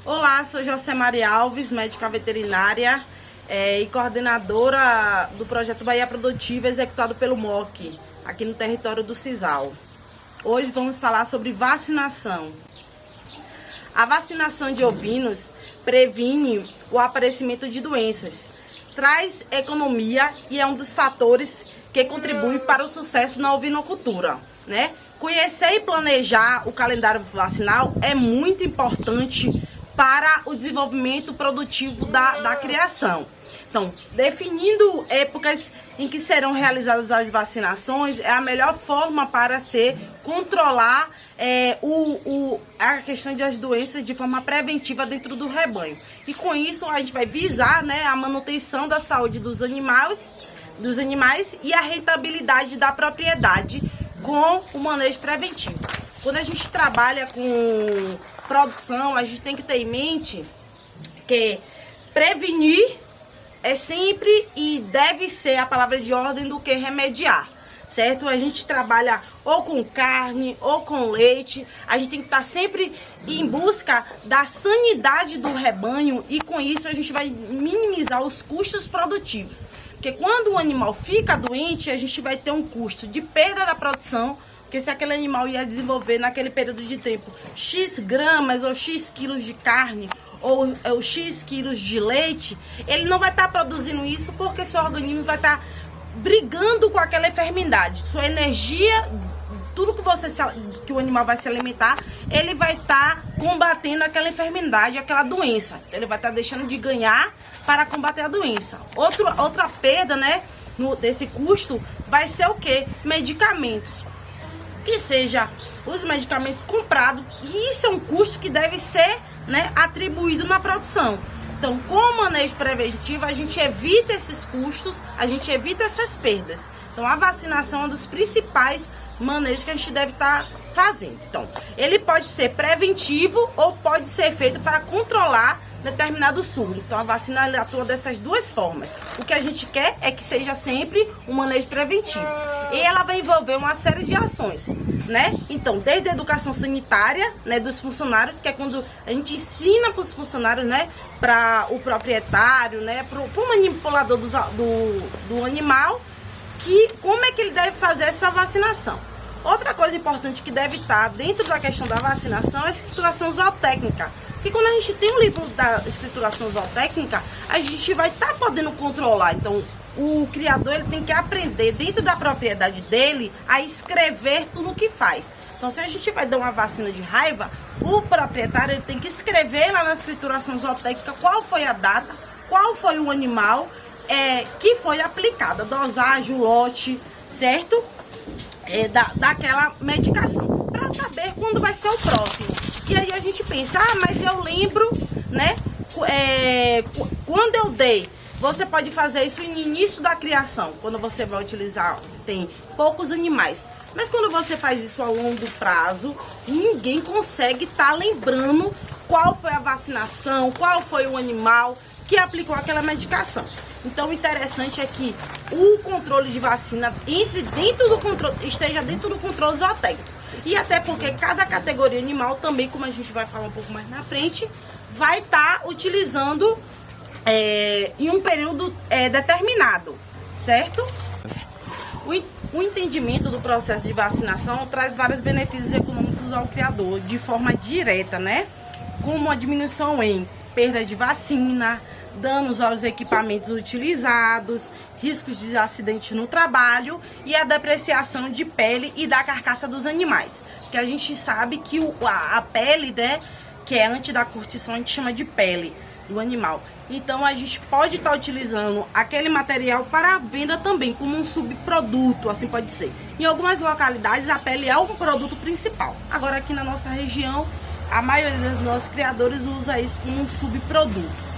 Olá, sou Josemari Alves, médica veterinária e coordenadora do projeto Bahia Produtiva, executado pelo MOC, aqui no território do Cisal. Hoje vamos falar sobre vacinação. A vacinação de ovinos previne o aparecimento de doenças, traz economia e é um dos fatores que contribui para o sucesso na ovinocultura, né? Conhecer e planejar o calendário vacinal é muito importante para o desenvolvimento produtivo da criação. Então, definindo épocas em que serão realizadas as vacinações é a melhor forma para se controlar a questão das doenças de forma preventiva dentro do rebanho. E com isso a gente vai visar, né, a manutenção da saúde dos animais e a rentabilidade da propriedade com o manejo preventivo. Quando a gente trabalha com produção, a gente tem que ter em mente que prevenir é sempre e deve ser a palavra de ordem do que remediar, certo? A gente trabalha ou com carne ou com leite, a gente tem que estar sempre em busca da sanidade do rebanho e com isso a gente vai minimizar os custos produtivos. Porque quando o animal fica doente, a gente vai ter um custo de perda da produção, porque se aquele animal ia desenvolver naquele período de tempo X gramas ou X quilos de carne ou X quilos de leite, ele não vai estar produzindo isso porque seu organismo vai estar brigando com aquela enfermidade. Sua energia, tudo que o animal vai se alimentar, ele vai estar combatendo aquela enfermidade, aquela doença. Então, ele vai estar deixando de ganhar para combater a doença. Outra perda, né, desse custo vai ser o quê? Medicamentos. Que seja os medicamentos comprados, e isso é um custo que deve ser, né, atribuído na produção. Então, com o manejo preventivo, a gente evita esses custos, a gente evita essas perdas. Então, a vacinação é um dos principais manejos que a gente deve estar fazendo. Então, ele pode ser preventivo ou pode ser feito para controlar determinado surdo. Então, a vacina atua dessas duas formas. O que a gente quer é que seja sempre um manejo preventivo. E ela vai envolver uma série de ações, né? Então, desde a educação sanitária, né, dos funcionários, que é quando a gente ensina para os funcionários, né, para o proprietário, né, para o manipulador do animal, que como é que ele deve fazer essa vacinação. Outra coisa importante que deve estar dentro da questão da vacinação é a escrituração zootécnica. Porque quando a gente tem um livro da escrituração zootécnica, a gente vai estar podendo controlar. Então, o criador ele tem que aprender dentro da propriedade dele a escrever tudo o que faz. Então, se a gente vai dar uma vacina de raiva, o proprietário ele tem que escrever lá na escrituração zootécnica qual foi a data, qual foi o animal que foi aplicado, a dosagem, o lote, certo? Daquela medicação, para saber quando vai ser o próximo. E aí a gente pensa, mas eu lembro, né, quando eu dei. Você pode fazer isso no início da criação, quando você vai utilizar, tem poucos animais. Mas quando você faz isso a longo prazo, ninguém consegue estar lembrando qual foi a vacinação, qual foi o animal que aplicou aquela medicação. Então, o interessante é que o controle de vacina esteja dentro do controle zootécnico. E até porque cada categoria animal também, como a gente vai falar um pouco mais na frente, vai estar utilizando em um período determinado, certo? O entendimento do processo de vacinação traz vários benefícios econômicos ao criador, de forma direta, né? Como a diminuição em perda de vacina, danos aos equipamentos utilizados, riscos de acidente no trabalho e a depreciação de pele e da carcaça dos animais. Porque a gente sabe que a pele, né, que é antes da curtição, a gente chama de pele do animal. Então a gente pode estar utilizando aquele material para a venda também, como um subproduto, assim pode ser. Em algumas localidades a pele é um produto principal. Agora aqui na nossa região, a maioria dos nossos criadores usa isso como um subproduto.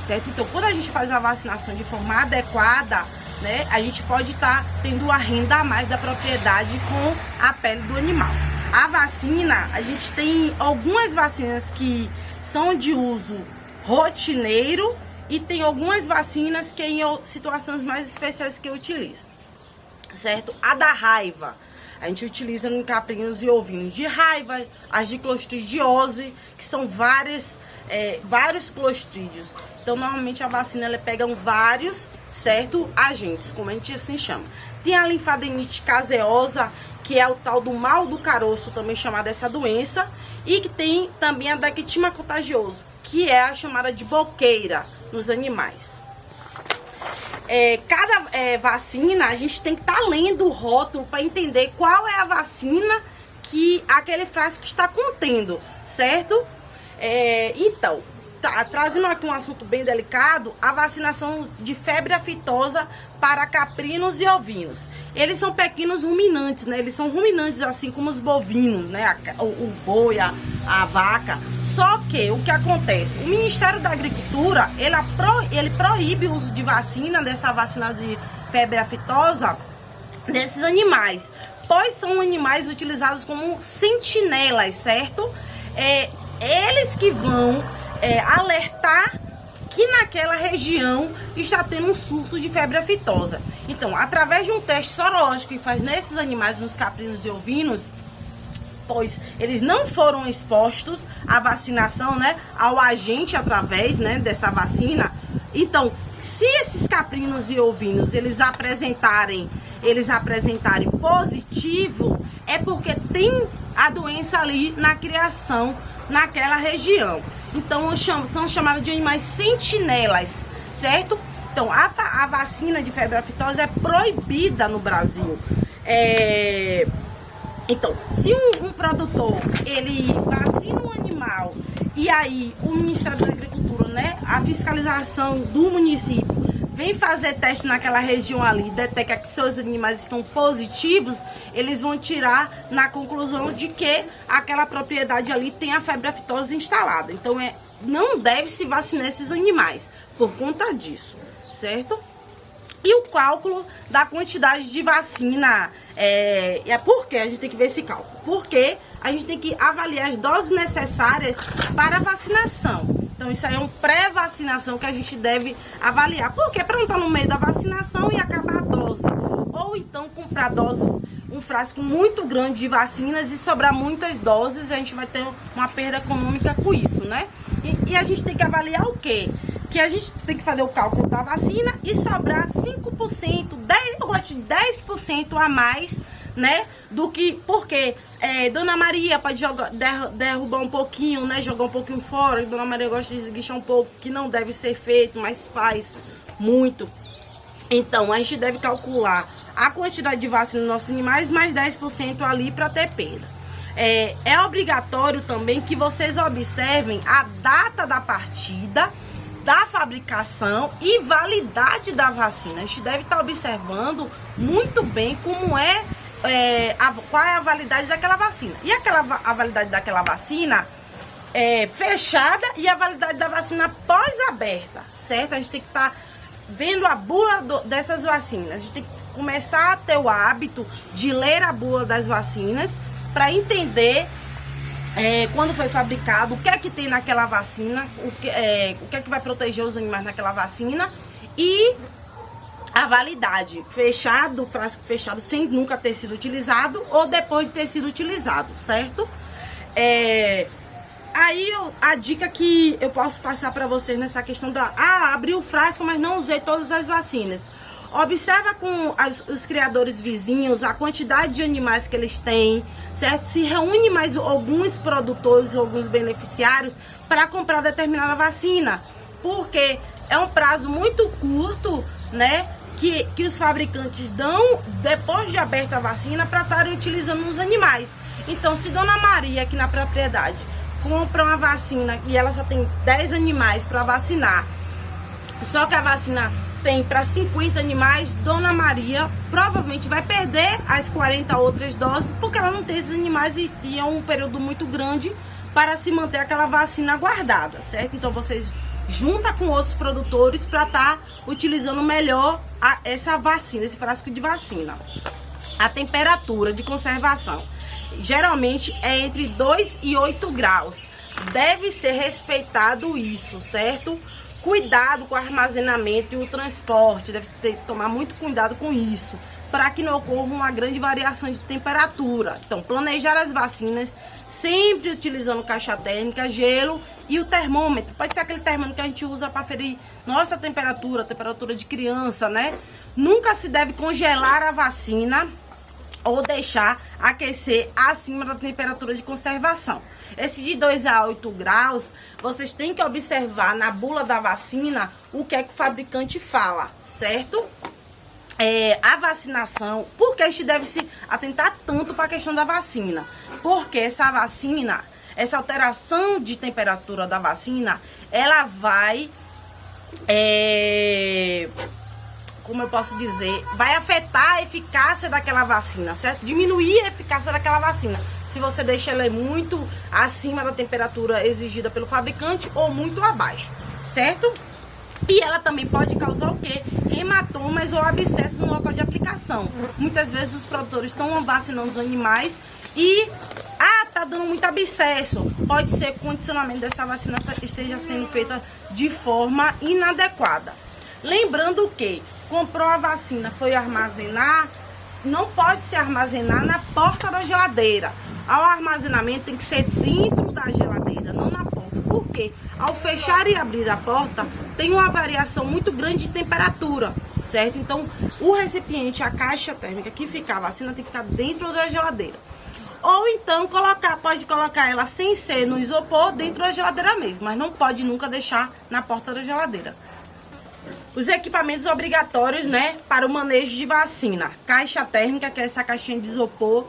Certo? Então, quando a gente faz a vacinação de forma adequada, né, a gente pode estar tendo uma renda a mais da propriedade com a pele do animal. A vacina, a gente tem algumas vacinas que são de uso rotineiro e tem algumas vacinas que em situações mais especiais que eu utilizo, certo? A da raiva, a gente utiliza em caprinos e ovinos de raiva, as de clostridiose, que são vários clostrídeos. Então, normalmente a vacina ela pega vários, certo, agentes, como a gente assim chama. Tem a linfadenite caseosa, que é o tal do mal do caroço, também chamada essa doença, e que tem também a dactima contagioso, que é a chamada de boqueira nos animais. Cada vacina, a gente tem que estar lendo o rótulo para entender qual é a vacina que aquele frasco está contendo, certo? Então, trazendo aqui um assunto bem delicado, a vacinação de febre aftosa para caprinos e ovinos. Eles são pequenos ruminantes, né? Eles são ruminantes assim como os bovinos, né? O boi, a vaca. Só que o que acontece? O Ministério da Agricultura, ele proíbe o uso de vacina, dessa vacina de febre aftosa, desses animais, pois são animais utilizados como sentinelas, certo? Eles que vão alertar que naquela região está tendo um surto de febre aftosa. Então, através de um teste sorológico que faz nesses animais, nos caprinos e ovinos, pois eles não foram expostos à vacinação, né, ao agente através, né, dessa vacina. Então, se esses caprinos e ovinos eles apresentarem positivo, é porque tem a doença ali na criação naquela região. Então, são chamados de animais sentinelas, certo? Então, a vacina de febre aftosa é proibida no Brasil. Então, se um produtor, ele vacina um animal e aí o Ministério da Agricultura, né, a fiscalização do município, vem fazer teste naquela região ali, detecta que seus animais estão positivos, eles vão tirar na conclusão de que aquela propriedade ali tem a febre aftosa instalada. Então, não deve se vacinar esses animais por conta disso, certo? E o cálculo da quantidade de vacina, por que a gente tem que ver esse cálculo? Porque a gente tem que avaliar as doses necessárias para a vacinação. Então, isso aí é uma pré-vacinação que a gente deve avaliar. Por quê? Para não estar no meio da vacinação e acabar a dose. Ou então comprar doses, um frasco muito grande de vacinas e sobrar muitas doses, a gente vai ter uma perda econômica com isso, né? E a gente tem que avaliar o quê? Que a gente tem que fazer o cálculo da vacina e sobrar 5%, 10% a mais, né? Do que, porque Dona Maria pode derrubar um pouquinho, né? Jogar um pouquinho fora. Dona Maria gosta de esguichar um pouco, que não deve ser feito, mas faz muito. Então, a gente deve calcular a quantidade de vacina nos nossos animais, mais 10% ali para ter perda. É obrigatório também que vocês observem a data da partida, da fabricação e validade da vacina. A gente deve estar observando muito bem como qual é a validade daquela vacina. E a validade daquela vacina fechada e a validade da vacina pós-aberta, certo? A gente tem que estar vendo a bula dessas vacinas. A gente tem que começar a ter o hábito de ler a bula das vacinas para entender quando foi fabricado, o que é que tem naquela vacina, o que é que vai proteger os animais naquela vacina e a validade, fechado, frasco fechado sem nunca ter sido utilizado ou depois de ter sido utilizado, certo? Aí a dica que eu posso passar para vocês nessa questão abri o frasco, mas não usei todas as vacinas. Observa com os criadores vizinhos a quantidade de animais que eles têm, certo? Se reúne mais alguns produtores, alguns beneficiários para comprar determinada vacina, porque é um prazo muito curto, né? Que os fabricantes dão depois de aberta a vacina para estarem utilizando nos animais. Então, se Dona Maria aqui na propriedade compra uma vacina e ela só tem 10 animais para vacinar, só que a vacina tem para 50 animais, Dona Maria provavelmente vai perder as 40 outras doses, porque ela não tem esses animais e é um período muito grande para se manter aquela vacina guardada, certo? Então vocês juntam com outros produtores para estar utilizando melhor essa vacina, esse frasco de vacina. A temperatura de conservação geralmente é entre 2 e 8 graus. Deve ser respeitado isso, certo? Cuidado com o armazenamento e o transporte, deve tomar muito cuidado com isso, para que não ocorra uma grande variação de temperatura. Então, planejar as vacinas, sempre utilizando caixa térmica, gelo e o termômetro. Pode ser aquele termômetro que a gente usa para ferir nossa temperatura, a temperatura de criança, né? Nunca se deve congelar a vacina ou deixar aquecer acima da temperatura de conservação. Esse de 2 a 8 graus, vocês têm que observar na bula da vacina o que é que o fabricante fala, certo? A vacinação, porque a gente deve se atentar tanto para a questão da vacina? Porque essa vacina, essa alteração de temperatura da vacina, ela vai, como eu posso dizer, vai afetar a eficácia daquela vacina, certo? Diminuir a eficácia daquela vacina, se você deixa ela muito acima da temperatura exigida pelo fabricante ou muito abaixo, certo? E ela também pode causar o quê? Hematomas ou abscessos no local de aplicação. Muitas vezes os produtores estão vacinando os animais e tá dando muito abscesso. Pode ser que o condicionamento dessa vacina esteja sendo feita de forma inadequada. Lembrando que comprou a vacina, foi armazenar, não pode se armazenar na porta da geladeira. O armazenamento tem que ser dentro da geladeira, não na porta. Por quê? Ao fechar e abrir a porta, tem uma variação muito grande de temperatura, certo? Então, o recipiente, a caixa térmica que ficar a vacina, tem que ficar dentro da geladeira. Ou então, pode colocar ela sem ser no isopor, dentro da geladeira mesmo, mas não pode nunca deixar na porta da geladeira. Os equipamentos obrigatórios, né, para o manejo de vacina. Caixa térmica, que é essa caixinha de isopor,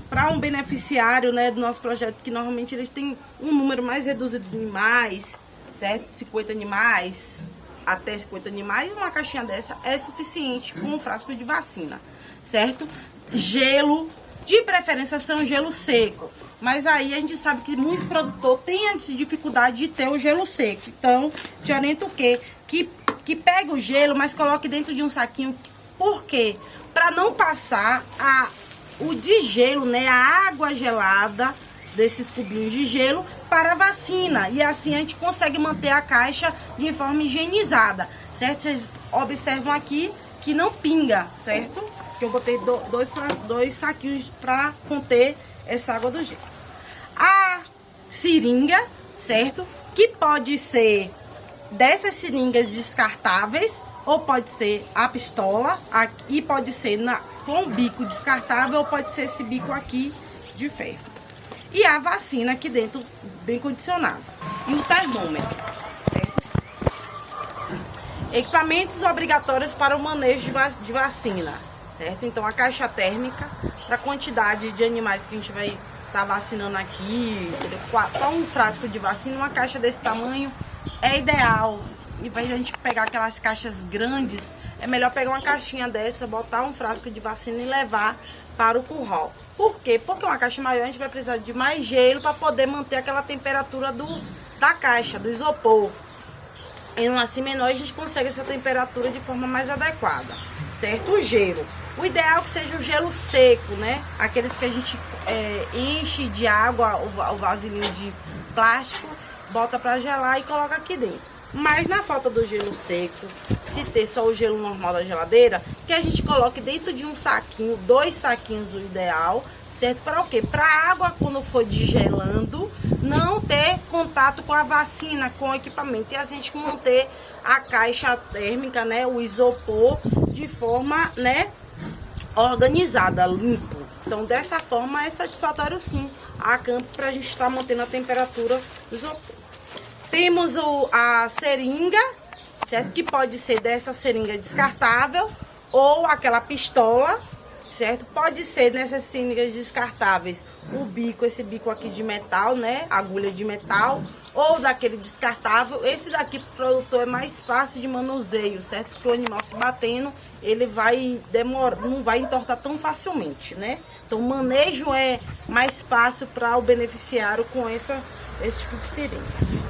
para um beneficiário, né, do nosso projeto, que normalmente eles têm um número mais reduzido de animais, certo? 50 animais, até 50 animais, uma caixinha dessa é suficiente com um frasco de vacina, certo? Gelo, de preferência ser um gelo seco, mas aí a gente sabe que muito produtor tem a dificuldade de ter o gelo seco. Então, te oriento o quê? Que pegue o gelo, mas coloque dentro de um saquinho. Por quê? Para não passar o de gelo, né, a água gelada desses cubinhos de gelo para a vacina. E assim a gente consegue manter a caixa de forma higienizada, certo? Vocês observam aqui que não pinga, certo? Que eu botei dois saquinhos para conter essa água do gelo. A seringa, certo? Que pode ser dessas seringas descartáveis, ou pode ser a pistola, e pode ser com bico descartável, ou pode ser esse bico aqui de ferro. E a vacina aqui dentro, bem condicionada. E o termômetro, certo? Equipamentos obrigatórios para o manejo de vacina, certo? Então, a caixa térmica, para a quantidade de animais que a gente vai estar vacinando aqui, para um frasco de vacina, uma caixa desse tamanho é ideal. Em vez de a gente pegar aquelas caixas grandes, é melhor pegar uma caixinha dessa, botar um frasco de vacina e levar para o curral. Por quê? Porque uma caixa maior a gente vai precisar de mais gelo para poder manter aquela temperatura da caixa, do isopor. Em um assim menor a gente consegue essa temperatura de forma mais adequada, certo? O gelo. O ideal é que seja o gelo seco, né? Aqueles que a gente enche de água, o vasilhinho de plástico, bota para gelar e coloca aqui dentro. Mas na falta do gelo seco, se ter só o gelo normal da geladeira, que a gente coloque dentro de um saquinho, 2 saquinhos o ideal, certo? Para o quê? Para a água, quando for digelando, não ter contato com a vacina, com o equipamento. E assim a gente manter a caixa térmica, né, o isopor, de forma, né, organizada, limpo. Então, dessa forma, é satisfatório sim a campo para a gente estar mantendo a temperatura do isopor. Temos a seringa, certo? Que pode ser dessa seringa descartável ou aquela pistola, certo? Pode ser nessas seringas descartáveis o bico, esse bico aqui de metal, né? Agulha de metal, ou daquele descartável. Esse daqui pro produtor é mais fácil de manuseio, certo? Porque o animal se batendo, ele vai demorar, não vai entortar tão facilmente, né? Então o manejo é mais fácil para o beneficiário com esse tipo de seringa.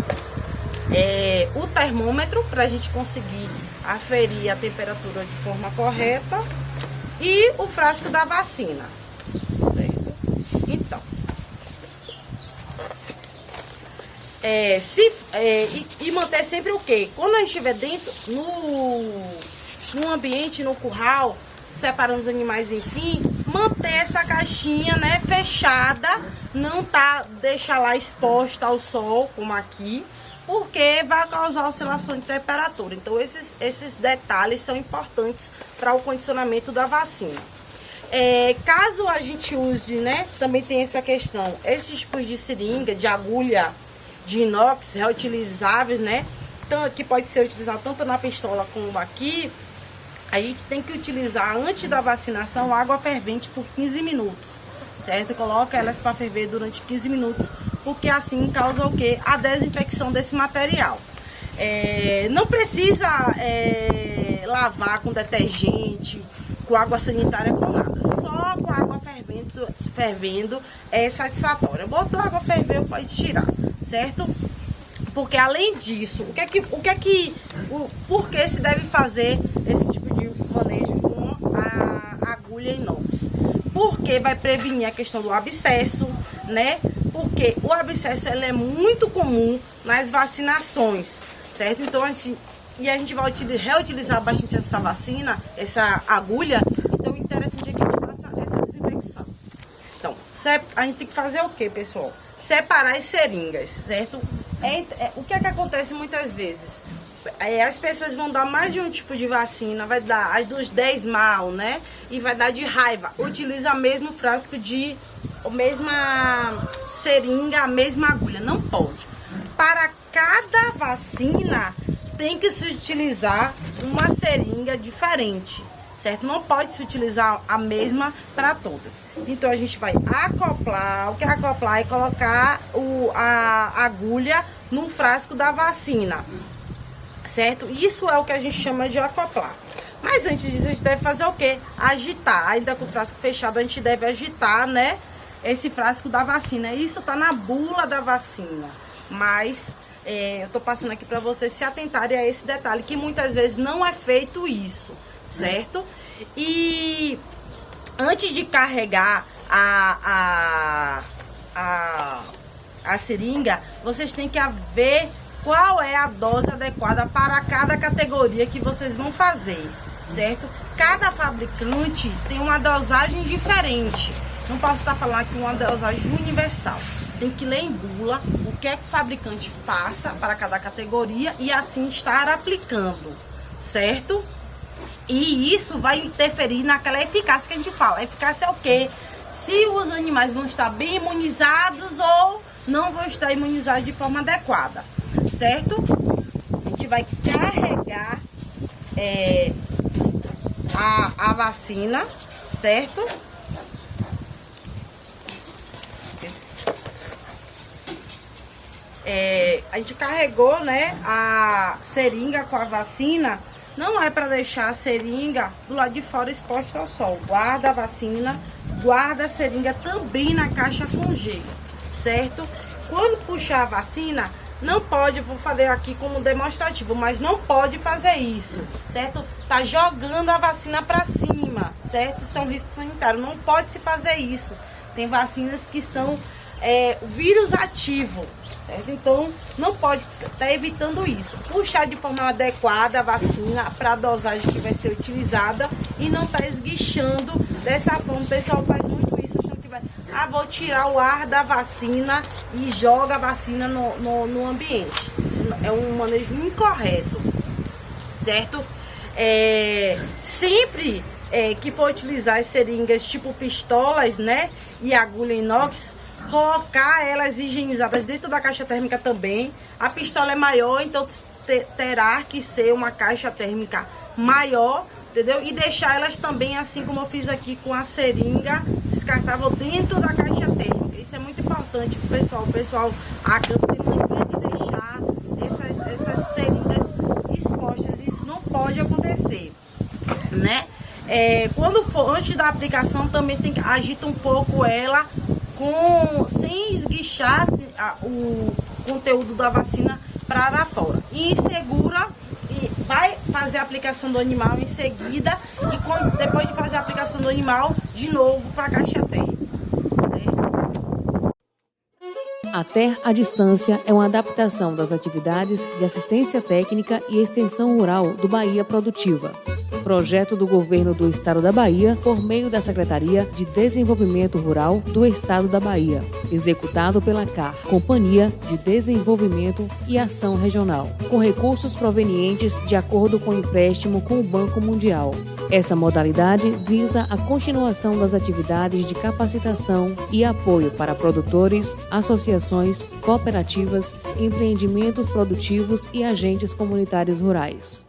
O termômetro, para a gente conseguir aferir a temperatura de forma correta, e o frasco da vacina, certo? Então, e manter sempre o quê? Quando a gente estiver dentro, no ambiente, no curral, separando os animais, enfim, manter essa caixinha, né, fechada, não deixar lá exposta ao sol, como aqui, porque vai causar oscilação de temperatura. Então, esses detalhes são importantes para o condicionamento da vacina. Caso a gente use, né, também tem essa questão, esses tipos de seringa, de agulha de inox reutilizáveis, né, que pode ser utilizado tanto na pistola como aqui, a gente tem que utilizar antes da vacinação água fervente por 15 minutos, certo? Coloca elas para ferver durante 15 minutos, porque assim causa o quê? A desinfecção desse material. Não precisa lavar com detergente, com água sanitária, com nada. Só com água fervendo é satisfatória. Botou água fervendo, pode tirar, certo? Porque além disso, por que se deve fazer esse tipo de manejo com a agulha inox? Porque vai prevenir a questão do abscesso, né? Porque o abscesso ele é muito comum nas vacinações, certo? Então a gente vai reutilizar bastante essa vacina, essa agulha. Então o interessante é que a gente faça essa desinfecção. Então, a gente tem que fazer o que, pessoal? Separar as seringas, certo? O que é que acontece muitas vezes? As pessoas vão dar mais de um tipo de vacina, vai dar as dos 10 mal, né? E vai dar de raiva. Utiliza o mesmo frasco a mesma seringa, a mesma agulha. Não pode. Para cada vacina, tem que se utilizar uma seringa diferente, certo? Não pode se utilizar a mesma para todas. Então a gente vai acoplar, o que é acoplar é colocar a agulha no frasco da vacina, certo? Isso é o que a gente chama de acoplar. Mas antes disso a gente deve fazer o quê? Agitar. Ainda com o frasco fechado a gente deve agitar, né, esse frasco da vacina. Isso tá na bula da vacina, mas eu tô passando aqui para vocês se atentarem a esse detalhe, que muitas vezes não é feito isso, certo? E antes de carregar a seringa, vocês têm que ver qual é a dose adequada para cada categoria que vocês vão fazer, certo? Cada fabricante tem uma dosagem diferente. Não posso estar falando aqui uma dosagem universal. Tem que ler em bula o que é que o fabricante passa para cada categoria e assim estar aplicando, certo? E isso vai interferir naquela eficácia que a gente fala. A eficácia é o quê? Se os animais vão estar bem imunizados ou não vão estar imunizados de forma adequada, certo? A gente vai carregar a vacina, certo? A gente carregou, né, a seringa com a vacina. Não é para deixar a seringa do lado de fora exposta ao sol. Guarda a vacina, guarda a seringa também na caixa com gelo, certo? Quando puxar a vacina, não pode, vou fazer aqui como demonstrativo, mas não pode fazer isso, certo? Tá jogando a vacina para cima, certo? Isso é um risco sanitário, não pode se fazer isso. Tem vacinas que são vírus ativo, certo? Então não pode estar evitando isso. Puxar de forma adequada a vacina para a dosagem que vai ser utilizada e não tá esguichando dessa forma. O pessoal faz muito isso, achando que vai, vou tirar o ar da vacina e joga a vacina no ambiente. Isso é um manejo incorreto, certo? Sempre que for utilizar as seringas tipo pistolas, né, e agulha inox, colocar elas higienizadas dentro da caixa térmica também. A pistola é maior, então terá que ser uma caixa térmica maior, entendeu? E deixar elas também, assim como eu fiz aqui com a seringa descartável, dentro da caixa térmica. Isso é muito importante pro pessoal. O pessoal acaba tem mania de deixar essas seringas expostas. Isso não pode acontecer, né? Antes da aplicação também tem que agita um pouco ela sem esguichar o conteúdo da vacina para fora. E segura e vai fazer a aplicação do animal em seguida e depois de fazer a aplicação do animal, de novo para a caixa térmica. A TER à Distância é uma adaptação das atividades de assistência técnica e extensão rural do Bahia Produtiva, projeto do Governo do Estado da Bahia por meio da Secretaria de Desenvolvimento Rural do Estado da Bahia, executado pela CAR, Companhia de Desenvolvimento e Ação Regional, com recursos provenientes de acordo com o empréstimo com o Banco Mundial. Essa modalidade visa a continuação das atividades de capacitação e apoio para produtores, associações, cooperativas, empreendimentos produtivos e agentes comunitários rurais.